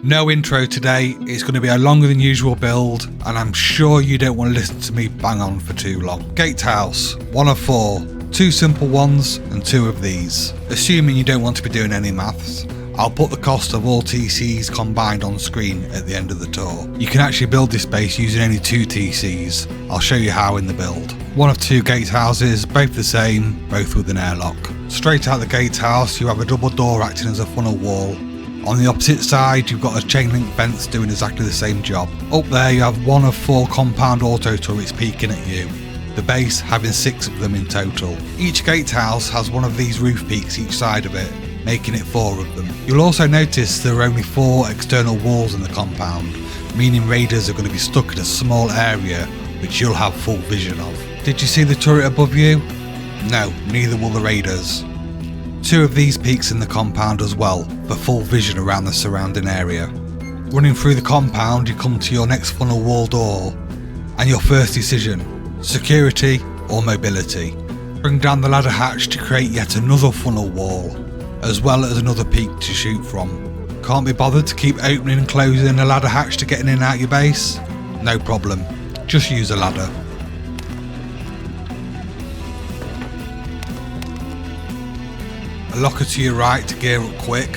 No intro today, it's going to be a longer than usual build, and I'm sure you don't want to listen to me bang on for too long. Gatehouse, 1 of 4, 2 simple ones and 2 of these. Assuming you don't want to be doing any maths, I'll put the cost of all TCs combined on screen at the end of the tour. You can actually build this base using only 2 TCs, I'll show you how in the build. 1 of 2 gatehouses, both the same, both with an airlock. Straight out the gatehouse you have a double door acting as a funnel wall. On the opposite side you've got a chain link fence doing exactly the same job. Up there you have 1 of 4 compound auto turrets peeking at you, the base having 6 of them in total. Each gatehouse has 1 of these roof peaks each side of it, making it 4 of them. You'll also notice there are only 4 external walls in the compound, meaning raiders are going to be stuck in a small area which you'll have full vision of. Did you see the turret above you? No, neither will the raiders. 2 of these peaks in the compound as well, for full vision around the surrounding area. Running through the compound you come to your next funnel wall door, and your first decision, security or mobility. Bring down the ladder hatch to create yet another funnel wall, as well as another peak to shoot from. Can't be bothered to keep opening and closing a ladder hatch to get in and out your base? No problem, just use a ladder. A locker to your right to gear up quick,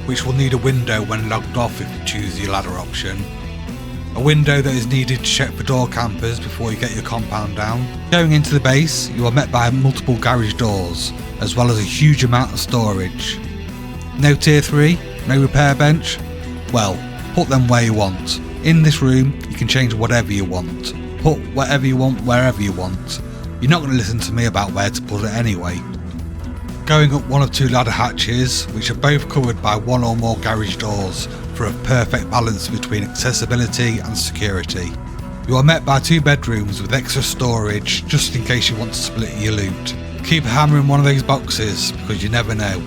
which will need a window when logged off if you choose your ladder option. A window that is needed to check for door campers before you get your compound down. Going into the base, you are met by multiple garage doors, as well as a huge amount of storage. No tier 3, no repair bench? Well, put them where you want. In this room, you can change whatever you want. Put whatever you want wherever you want. You're not going to listen to me about where to put it anyway. Going up 1 of 2 ladder hatches, which are both covered by 1 or more garage doors for a perfect balance between accessibility and security. You are met by 2 bedrooms with extra storage just in case you want to split your loot. Keep a hammer in 1 of these boxes because you never know.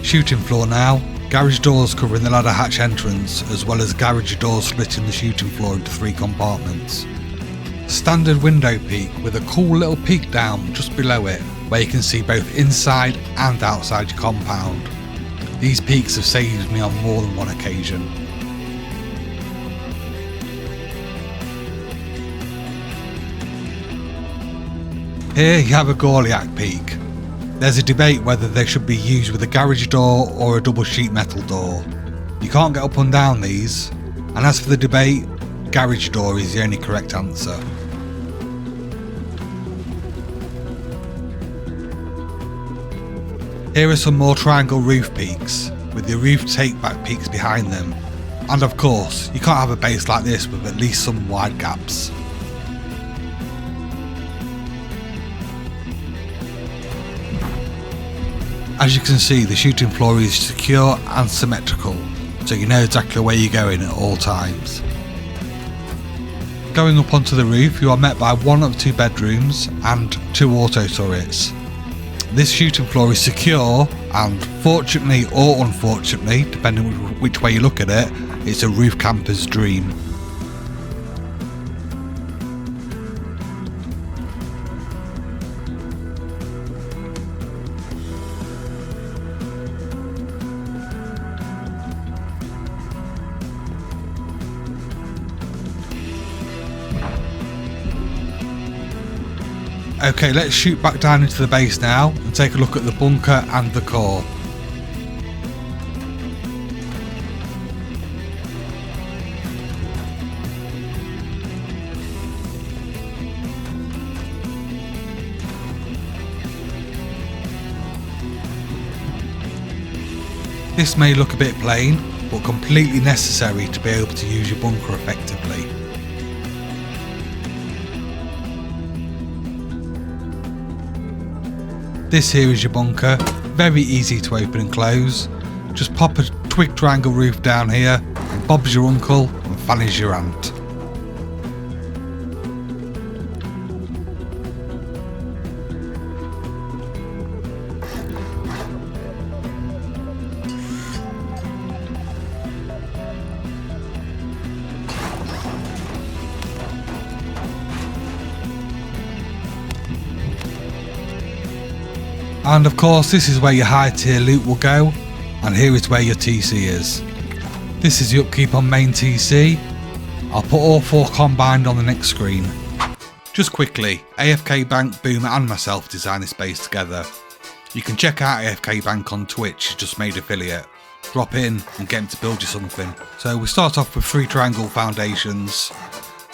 Shooting floor now. Garage doors covering the ladder hatch entrance, as well as garage doors splitting the shooting floor into 3 compartments. Standard window peak with a cool little peek down just below it, where you can see both inside and outside your compound. These peaks have saved me on more than one occasion. Here you have a Gorliak peak. There's a debate whether they should be used with a garage door or a double sheet metal door. You can't get up and down these, and as for the debate, garage door is the only correct answer. Here are some more triangle roof peaks, with the roof take back peaks behind them. And of course, you can't have a base like this with at least some wide gaps. As you can see, the shooting floor is secure and symmetrical, so you know exactly where you're going at all times. Going up onto the roof, you are met by 1 of 2 bedrooms and 2 auto turrets. This shooting floor is secure, and fortunately or unfortunately, depending which way you look at it, it's a roof camper's dream. Okay, let's shoot back down into the base now and take a look at the bunker and the core. This may look a bit plain, but completely necessary to be able to use your bunker effectively. This here is your bunker, very easy to open and close. Just pop a twig triangle roof down here, and Bob's your uncle and Fanny's your aunt. And of course this is where your high tier loot will go. And here is where your TC is. This is the upkeep on main TC. I'll put all 4 combined on the next screen. Just quickly, AFK Bank, Boom and myself designed this base together. You can check out AFK Bank on Twitch, just made affiliate. Drop in and get him to build you something. So we start off with 3 triangle foundations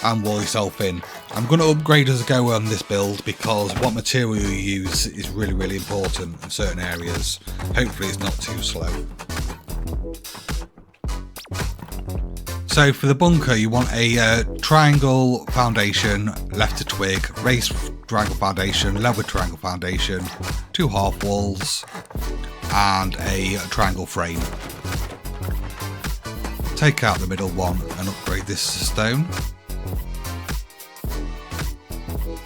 and wall yourself in. I'm going to upgrade as I go on this build because what material you use is really important in certain areas. Hopefully it's not too slow. So for the bunker you want a triangle foundation left to twig, raised triangle foundation, level triangle foundation, 2 half walls and a triangle frame. Take out the middle one and upgrade this to stone.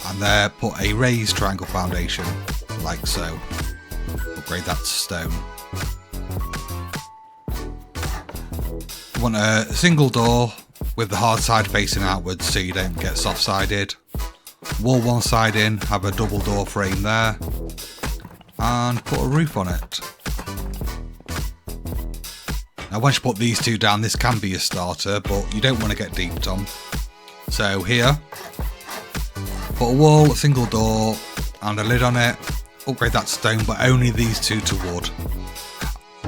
And there put a raised triangle foundation like so. Upgrade that to stone. You want a single door with the hard side facing outwards so you don't get soft sided. Wall one side in, have a double door frame there and put a roof on it. Now once you put these 2 down, this can be a starter, but you don't want to get deeped on. So here, put a wall, a single door and a lid on it. Upgrade that to stone, but only these 2 to wood.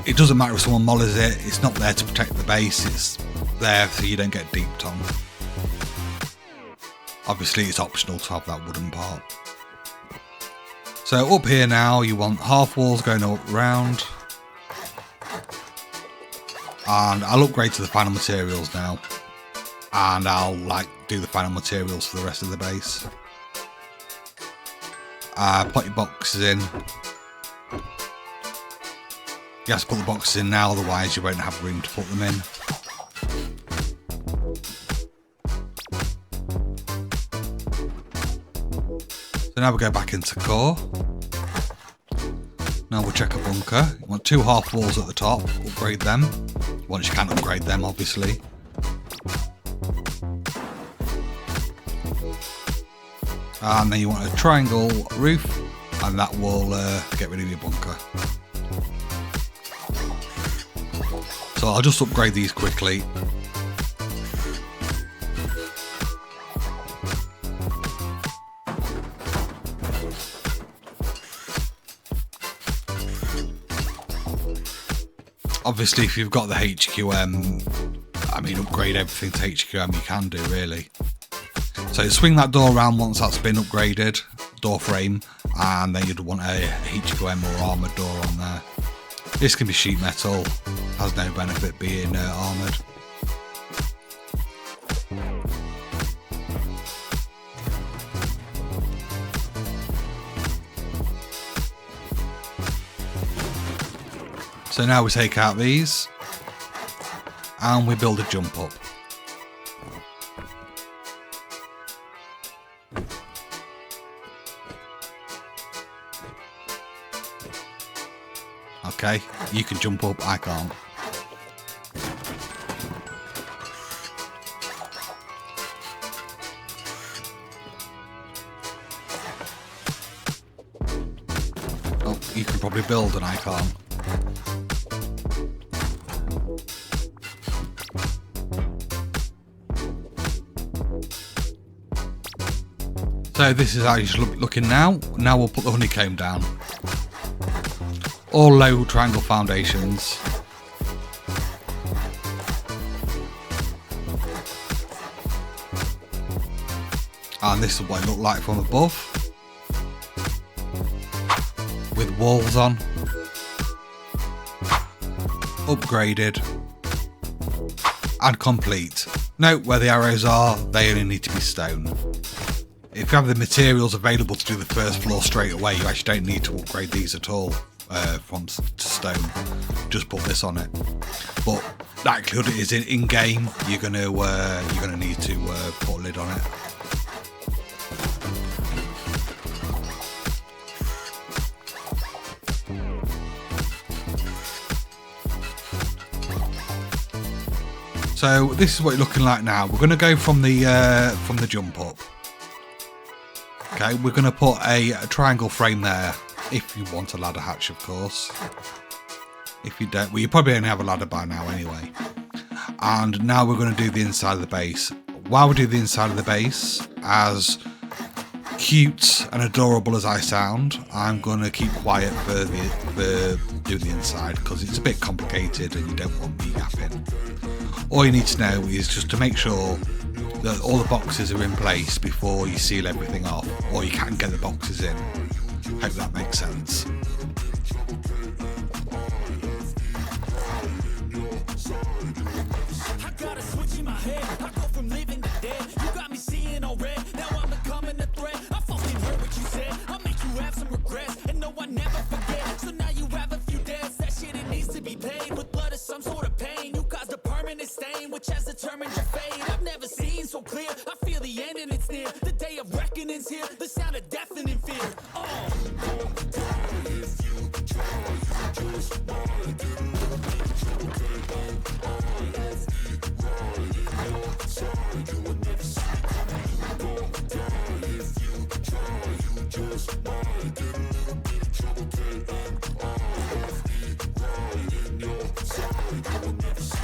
It doesn't matter if someone mollers it, it's not there to protect the base, it's there so you don't get deeped on. Obviously it's optional to have that wooden part. So up here now you want half walls going up round. And I'll upgrade to the final materials now. And I'll do the final materials for the rest of the base. Put your boxes in. You have to put the boxes in now, otherwise you won't have room to put them in. So now we go back into core. Now we'll check a bunker. You want 2 half walls at the top, upgrade them. Once you can upgrade them, obviously. And then you want a triangle roof, and that will get rid of your bunker. So I'll just upgrade these quickly. Obviously if you've got the HQM, I mean upgrade everything to HQM you can do really. So swing that door around once that's been upgraded, door frame, and then you'd want a HQM or armoured door on there. This can be sheet metal, has no benefit being armoured. So now we take out these and we build a jump up. Okay, you can jump up, I can't. Oh, you can probably build and I can't. So this is how you should looking now. Now we'll put the honeycomb down. All low triangle foundations. And this is what it looked like from above. With walls on. Upgraded. And complete. Note where the arrows are, they only need to be stone. If you have the materials available to do the first floor straight away, you actually don't need to upgrade these at all. From to stone, just put this on it. But likelihood is in game you're gonna need to put a lid on it. So this is what you're looking like now. We're gonna go from the jump up. Okay, we're gonna put a triangle frame there. If you want a ladder hatch, of course. If you don't, well, you probably only have a ladder by now anyway. And now we're going to do the inside of the base. While we do the inside of the base, as cute and adorable as I sound, I'm going to keep quiet for doing the inside because it's a bit complicated and you don't want me yapping. All you need to know is just to make sure that all the boxes are in place before you seal everything off, or you can get the boxes in. Hope that makes sense. Which has determined your fate. I've never seen so clear. I feel the end and it's near. The day of reckoning's here. The sound of deafening fear.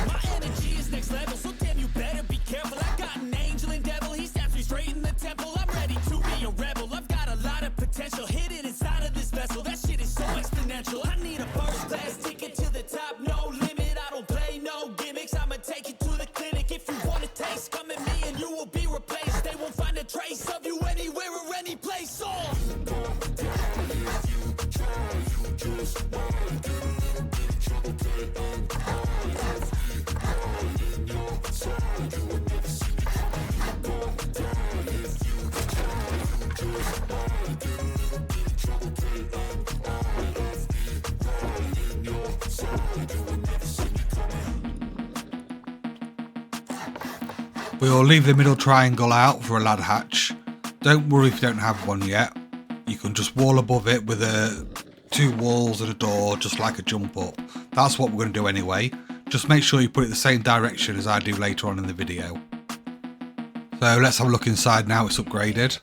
My energy is next level, so damn you better be careful. I got an angel and devil, he snaps me straight in the temple. I'm ready to be a rebel, I've got a lot of potential hidden inside of this vessel. That shit is so exponential. I need a first class ticket to the top, no limit. I don't play no gimmicks, I'ma take you to the clinic. If you want a taste, come at me and you will be replaced. They won't find a trace of you anywhere or any place. We'll leave the middle triangle out for a ladder hatch. Don't worry if you don't have one yet. You can just wall above it with two walls and a door, just like a jump up. That's what we're going to do anyway. Just make sure you put it the same direction as I do later on in the video. So let's have a look inside now it's upgraded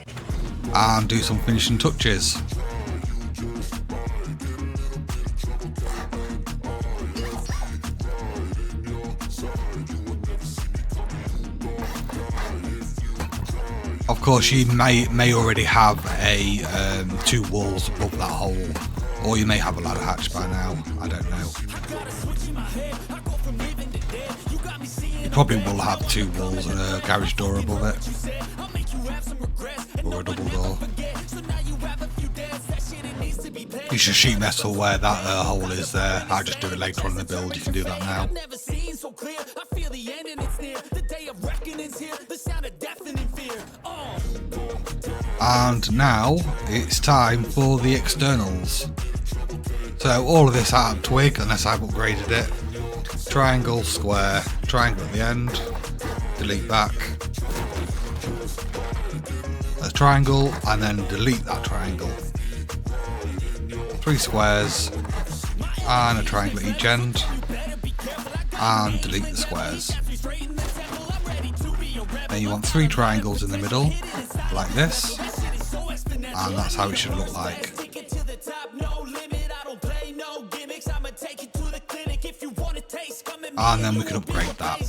and do some finishing touches. Of course, you may already have a two walls above that hole, or you may have a ladder hatch by now. I don't know. You probably will have two walls and a garage door above it, or a double door. Use your sheet metal where that hole is there. I'll just do it later on in the build. You can do that now. And now it's time for the externals. So all of this out of twig, unless I've upgraded it. Triangle, square, triangle at the end, delete back. A triangle, and then delete that triangle. 3 squares, and a triangle at each end, and delete the squares. Then you want 3 triangles in the middle, like this, and that's how it should look like. And then we can upgrade that.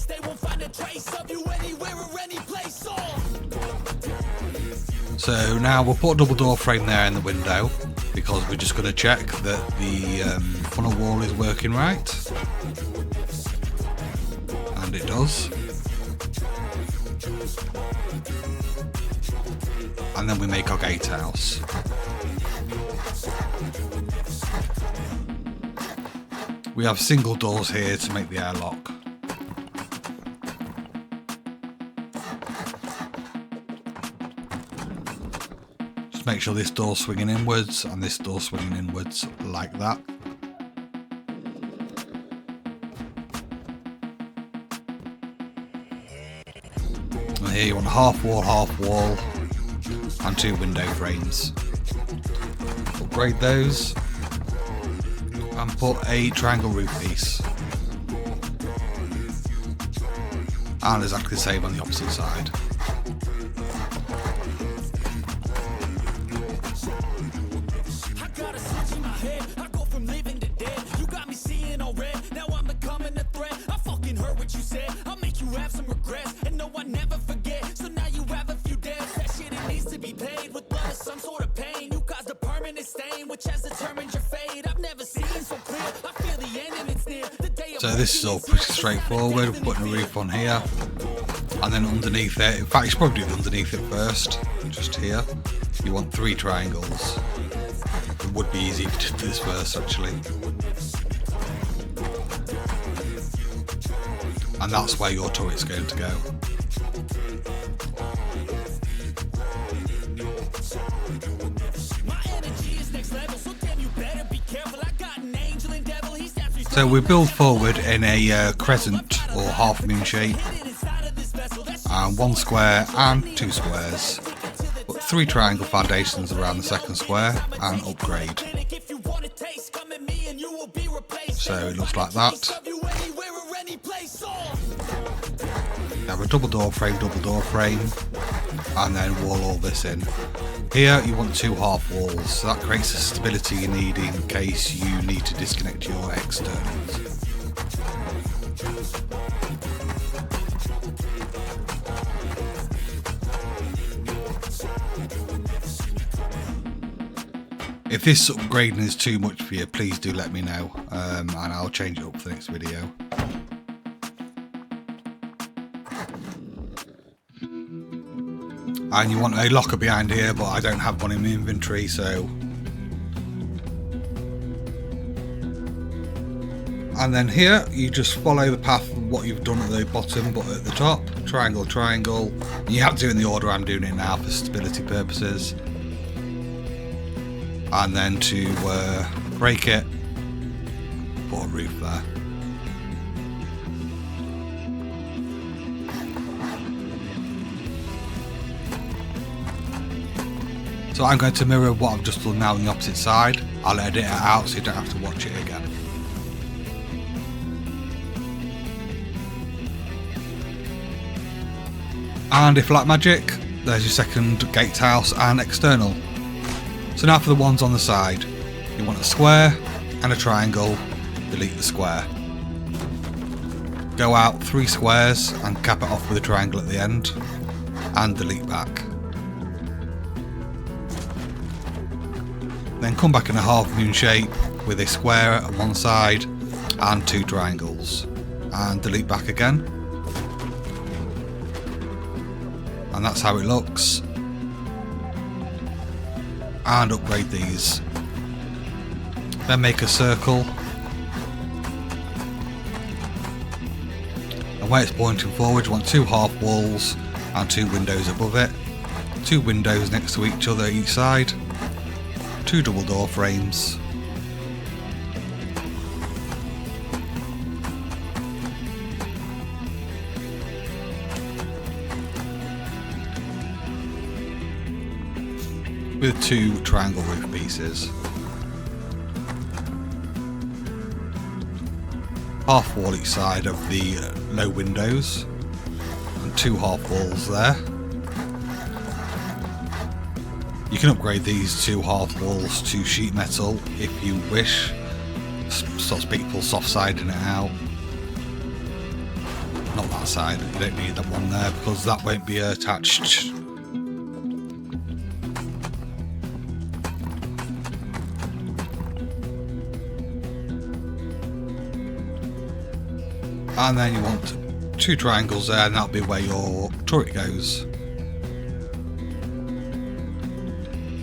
So now we'll put a double door frame there in the window, because we're just going to check that the funnel wall is working right. And it does. And then we make our gatehouse. We have single doors here to make the airlock. Just make sure this door's swinging inwards and this door's swinging inwards like that. And here you want half wall, and 2 window frames. Upgrade those. And put a triangle roof piece. And exactly the same on the opposite side. So this is all pretty straightforward. We're putting a roof on here, and then underneath it, in fact you should probably do underneath it first, just here, you want 3 triangles. It would be easy to do this first actually. And that's where your turret's going to go. So we build forward in a crescent or half moon shape, and 1 square and 2 squares. Put 3 triangle foundations around the second square and upgrade. So it looks like that. Have a double door frame, and then wall all this in. Here you want 2 half walls, so that creates the stability you need in case you need to disconnect your externals. If this upgrading is too much for you, please do let me know, and I'll change it up for the next video. And you want a locker behind here, but I don't have one in my inventory, so. And then here you just follow the path of what you've done at the bottom, but at the top, triangle, triangle. You have to do it in the order I'm doing it now for stability purposes. And then to break it, put a roof there. So I'm going to mirror what I've just done now on the opposite side. I'll edit it out so you don't have to watch it again. And if like magic, there's your second gatehouse and external. So now for the ones on the side. You want a square and a triangle, delete the square. Go out 3 squares and cap it off with a triangle at the end, and delete back. Then come back in a half moon shape with a square on one side and 2 triangles, and delete back again. And that's how it looks. And upgrade these. Then make a circle. And where it's pointing forward, you want 2 half walls and 2 windows above it. 2 windows next to each other each side. 2 double door frames. With 2 triangle roof pieces. Half wall each side of the low windows. And 2 half walls there. You can upgrade these 2 half walls to sheet metal if you wish. Stops people soft siding it out. Not that side, you don't need that one there because that won't be attached. And then you want 2 triangles there, and that'll be where your turret goes.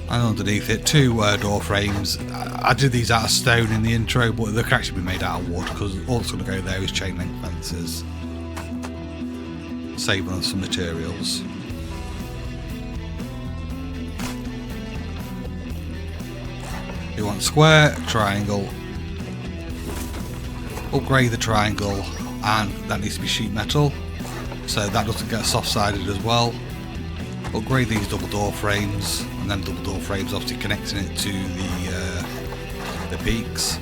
And underneath it, 2 door frames. I did these out of stone in the intro, but they can actually be made out of wood because all that's going to go there is chain link fences. Save on some materials. You want square, triangle. Upgrade the triangle, and that needs to be sheet metal, so that doesn't get soft sided as well. Upgrade these double door frames, and then double door frames obviously connecting it to the peaks.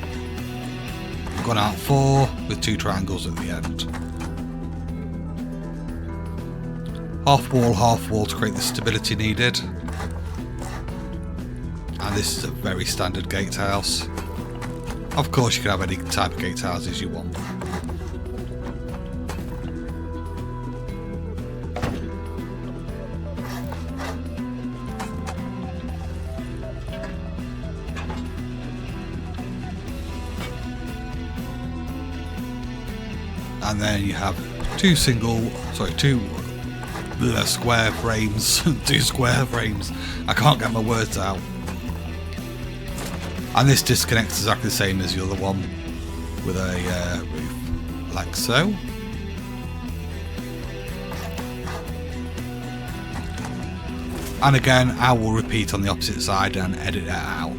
We've gone out 4 with 2 triangles at the end. Half wall to create the stability needed. And this is a very standard gatehouse. Of course you can have any type of gatehouses you want. And then you have two square frames. Two square frames. I can't get my words out. And this disconnects exactly the same as the other one with a roof, like so. And again, I will repeat on the opposite side and edit it out.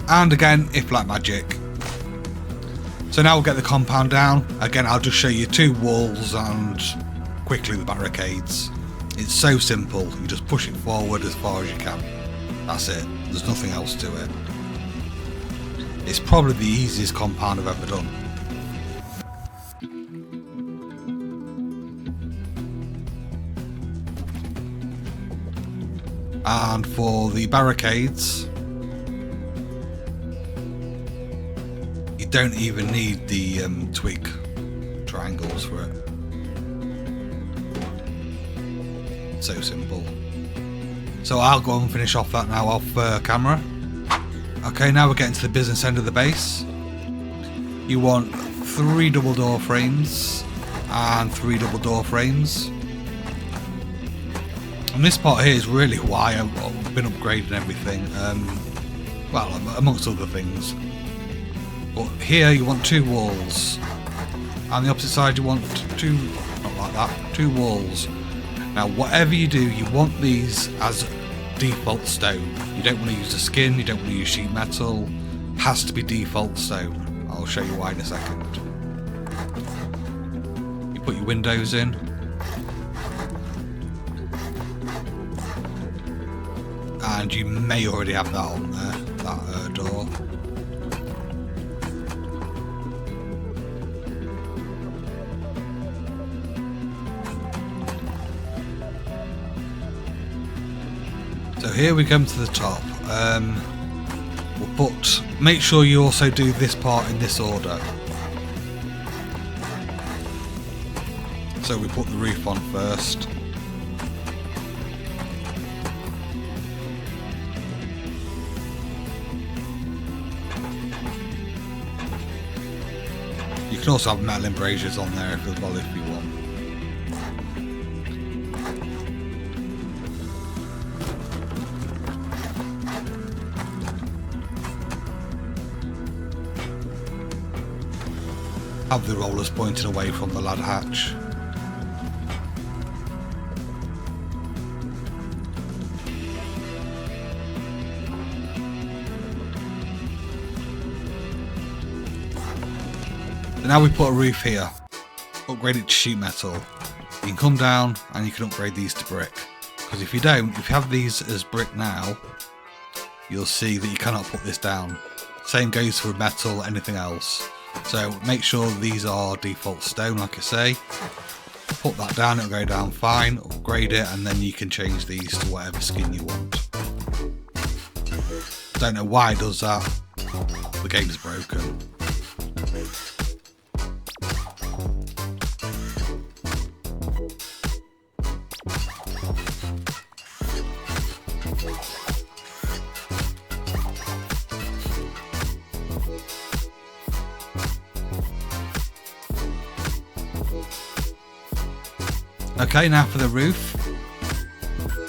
And again, if like magic. So now we'll get the compound down. Again, I'll just show you two walls and quickly the barricades. It's so simple. You just push it forward as far as you can. That's it. There's nothing else to it. It's probably the easiest compound I've ever done. And for the barricades, you don't even need the twig triangles for it. So simple. So I'll go and finish off that now off camera. Okay, now we're getting to the business end of the base. You want 3 double door frames and 3 double door frames. And this part here is really why I've been upgrading everything. Well, amongst other things. But here you want 2 walls. And the opposite side you want 2, not like that, 2 walls. Now whatever you do, you want these as default stone. You don't want to use the skin, you don't want to use sheet metal. Has to be default stone. I'll show you why in a second. You put your windows in. And you may already have that on there, that door. So here we come to the top. We'll make sure you also do this part in this order. So we put the roof on first. You can also have metal embrasures on there if you want. Have the rollers pointing away from the ladder hatch. So now we put a roof here. Upgrade it to sheet metal. You can come down and you can upgrade these to brick. Because if you don't, if you have these as brick now, you'll see that you cannot put this down. Same goes for metal, anything else. So make sure these are default stone, like I say. Put that down, it'll go down fine. Upgrade it, and then you can change these to whatever skin you want. Don't know why it does that. The game's broken. Okay, now for the roof,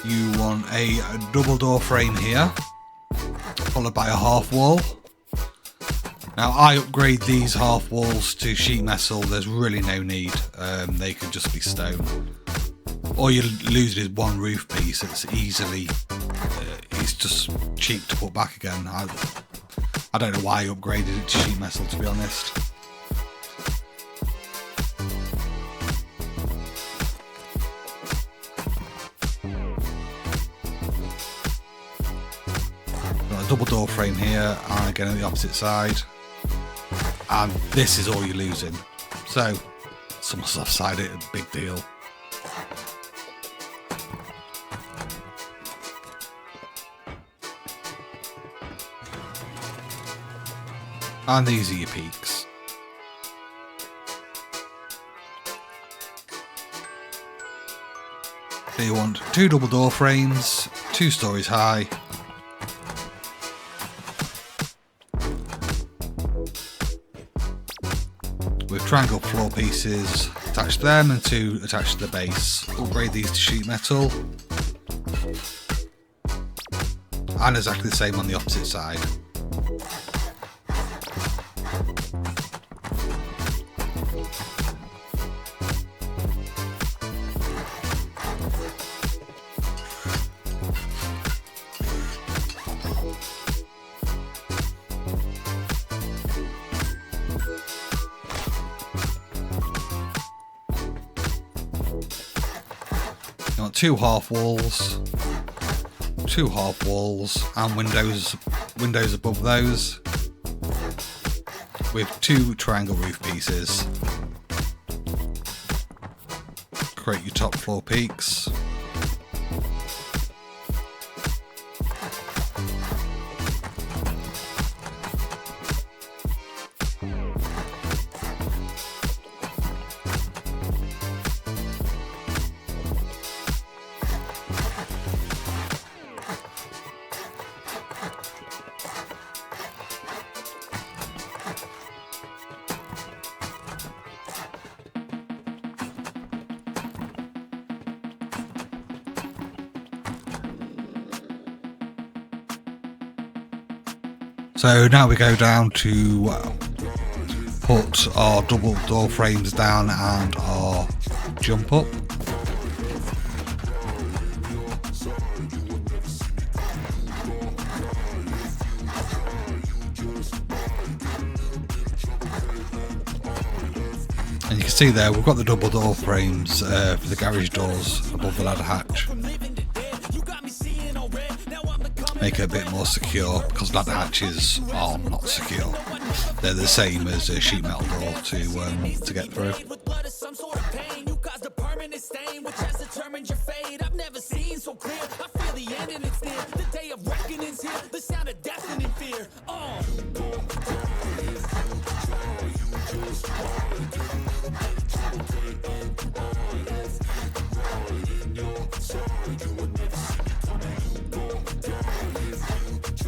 you want a double door frame here, followed by a half wall. Now I upgrade these half walls to sheet metal, there's really no need, they could just be stone. All you lose is one roof piece, it's just cheap to put back again. I don't know why I upgraded it to sheet metal, to be honest. Double door frame here, and again on the opposite side, and this is all you're losing. So someone's offside it, a big deal. And these are your peaks. So you want 2 double door frames, 2 stories high. with triangle floor pieces, attach them and 2 attached to the base. Upgrade these to sheet metal. And exactly the same on the opposite side. You want 2 half walls, 2 half walls, and windows above those, with 2 triangle roof pieces. Create your top floor peaks. So now we go down to put our double door frames down and our jump up. And you can see there we've got the double door frames for the garage doors above the ladder hatch. Make it a bit more secure because ladder hatches are not secure. They're the same as a sheet metal door to get through.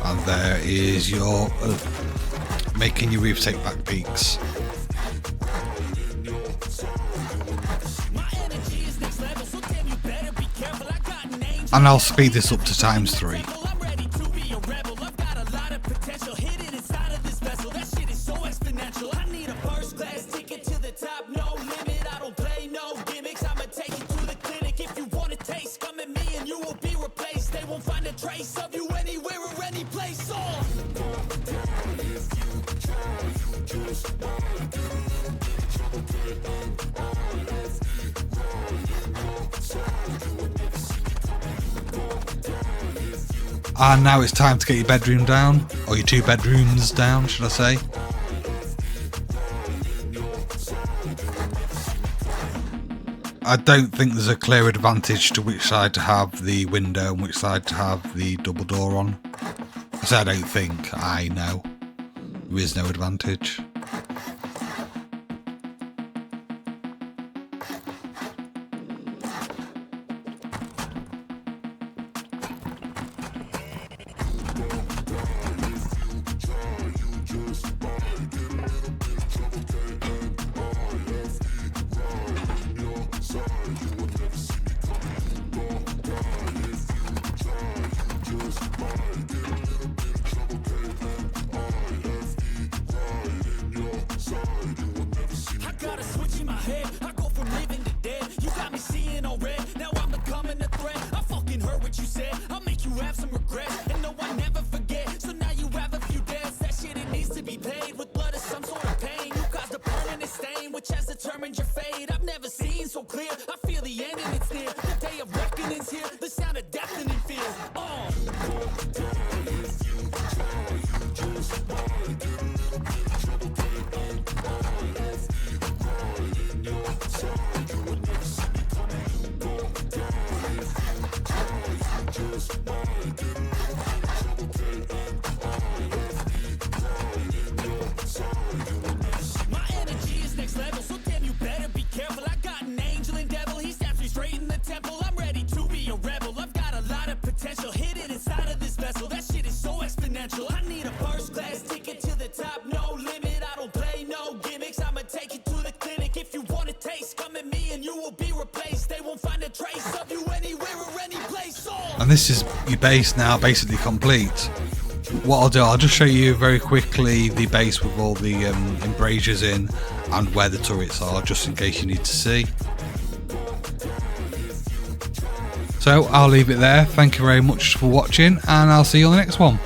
And there is your making your roof take back peaks. And I'll speed this up to ×3. And now it's time to get your bedroom down, or your 2 bedrooms down, should I say. I don't think there's a clear advantage to which side to have the window and which side to have the double door on. I say I don't think, I know. There is no advantage. I need a first class ticket to the top, no limit. I don't play no gimmicks, I'ma take you to the And this is your base now basically complete. What I'll do, I'll just show you very quickly the base with all the embrasures in and where the turrets are, just in case you need to see. So I'll leave it there. Thank you very much for watching, and I'll see you on the next one.